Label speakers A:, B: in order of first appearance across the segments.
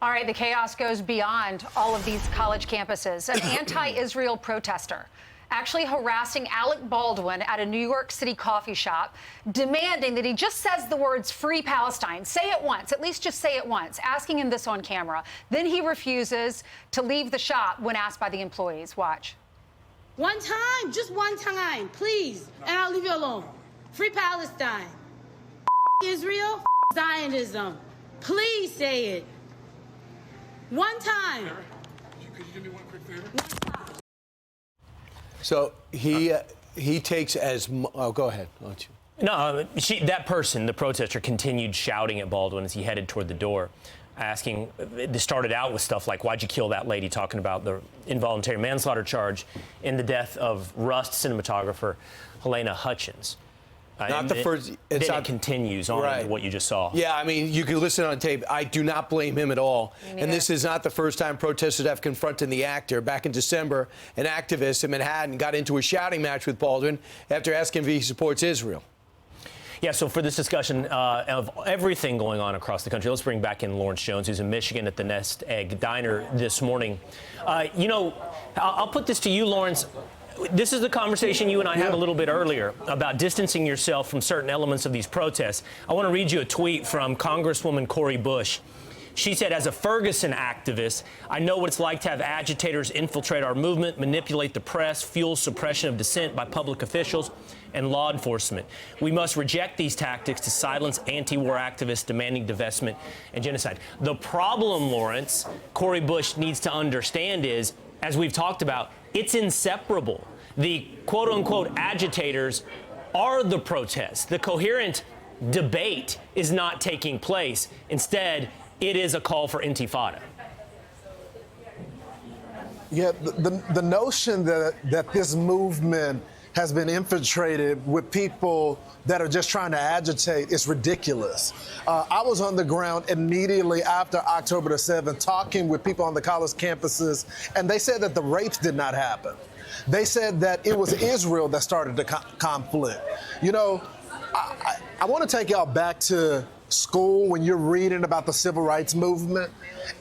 A: All right, the chaos goes beyond all of these college campuses. An anti-Israel protester actually harassing Alec Baldwin at a New York City coffee shop, demanding that he just says the words "Free Palestine." Say it once, at least just say it once, asking him this on camera. Then he refuses to leave the shop when asked by the employees. Watch.
B: One time, just one time, please, and I'll leave you alone. Free Palestine. Israel, Zionism. Please say it. One time.
C: Could you do me one quick favor?
B: One time.
D: So he takes as go ahead. Why don't you?
E: No, that person, the protester, continued shouting at Baldwin as he headed toward the door, asking. They started out with stuff like, "Why'd you kill that lady?" Talking about the involuntary manslaughter charge in the death of Rust cinematographer Helena Hutchins.
D: Not the first.
E: It continues on
D: right.
E: what you just saw.
D: Yeah, I mean, you can listen on tape. I do not blame him at all. And this is not the first time protesters have confronted the actor. Back in December, an activist in Manhattan got into a shouting match with Baldwin after asking if he supports Israel.
E: Yeah, so for this discussion of everything going on across the country, let's bring back in Lawrence Jones, who's in Michigan at the Nest Egg Diner this morning. You know, I'll put this to you, Lawrence. This is the conversation you and I had a little bit earlier about distancing yourself from certain elements of these protests. I want to read you a tweet from Congresswoman Cori Bush. She said, "As a Ferguson activist, I know what it's like to have agitators infiltrate our movement, manipulate the press, fuel suppression of dissent by public officials and law enforcement. We must reject these tactics to silence anti-war activists demanding divestment and genocide." The problem, Lawrence, Cori Bush needs to understand is, as we've talked about, it's inseparable. The quote-unquote agitators are the protests. The coherent debate is not taking place. Instead, it is a call for intifada.
F: Yeah, the notion that this movement has been infiltrated with people that are just trying to agitate is ridiculous. I was on the ground immediately after October the 7th talking with people on the college campuses, and they said that the rapes did not happen. They said that it was Israel that started the conflict. You know, I want to take y'all back to school when you're reading about the civil rights movement,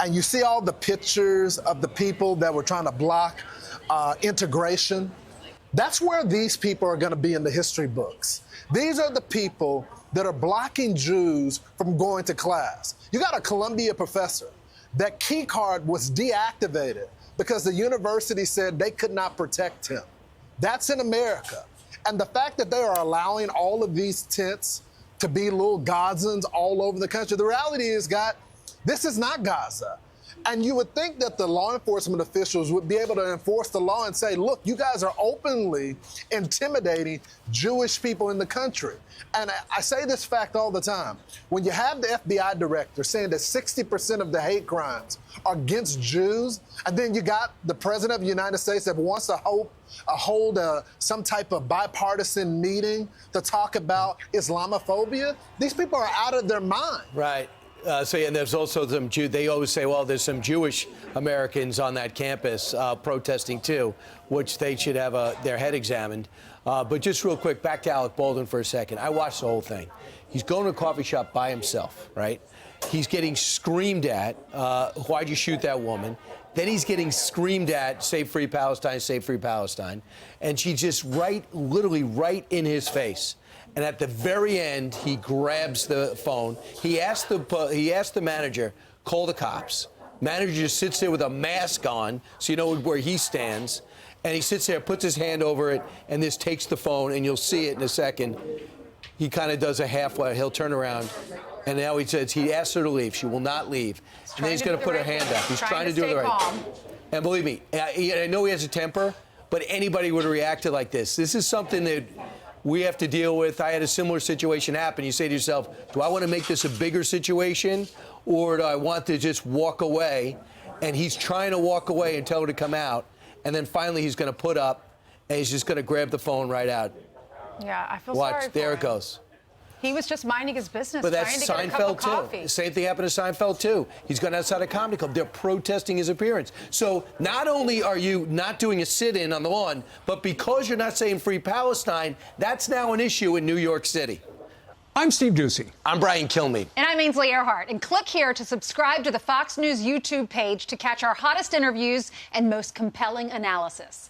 F: and you see all the pictures of the people that were trying to block integration. That's where these people are going to be in the history books. These are the people that are blocking Jews from going to class. You got a Columbia professor. That key card was deactivated because the university said they could not protect him. That's in America. And the fact that they are allowing all of these tents to be little Gazans all over the country, the reality is, God, this is not Gaza. And you would think that the law enforcement officials would be able to enforce the law and say, look, you guys are openly intimidating Jewish people in the country. And I say this fact all the time. When you have the FBI director saying that 60% of the hate crimes are against Jews, and then you got the president of the United States that wants to hold some type of bipartisan meeting to talk about Islamophobia, these people are out of their mind.
D: Right. And there's also some they always say, well, there's some Jewish Americans on that campus protesting too, which they should have their head examined. But just real quick, back to Alec Baldwin for a second. I watched the whole thing. He's going to a coffee shop by himself, right? He's getting screamed at, why'd you shoot that woman? Then he's getting screamed at, say free Palestine, say free Palestine. And she's just literally right in his face. And at the very end, he grabs the phone. He asked the manager, call the cops. Manager just sits there with a mask on, so you know where he stands. And he sits there, puts his hand over it, and this takes the phone, and you'll see it in a second. He kind of does a halfway. He'll turn around, and now he says he asks her to leave. She will not leave. And then he's going to put her hand up. He's trying to do it right. And believe me, I know he has a temper, but anybody would react to like this. This is something that we have to deal with. I had a similar situation happen. You say to yourself, do I want to make this a bigger situation, or do I want to just walk away? And he's trying to walk away and tell her to come out. And then finally he's going to put up, and he's just going to grab the phone right out.
A: Yeah, I feel sorry for him.
D: Watch, there it goes.
A: He was just minding his business,
D: but that's
A: trying to get a cup of coffee.
D: The same thing happened to Seinfeld, too. He's gone outside a comedy club. They're protesting his appearance. So not only are you not doing a sit-in on the lawn, but because you're not saying free Palestine, that's now an issue in New York City.
C: I'm Steve Ducey.
D: I'm Brian Kilmeade.
A: And I'm Ainsley Earhart. And click here to subscribe to the Fox News YouTube page to catch our hottest interviews and most compelling analysis.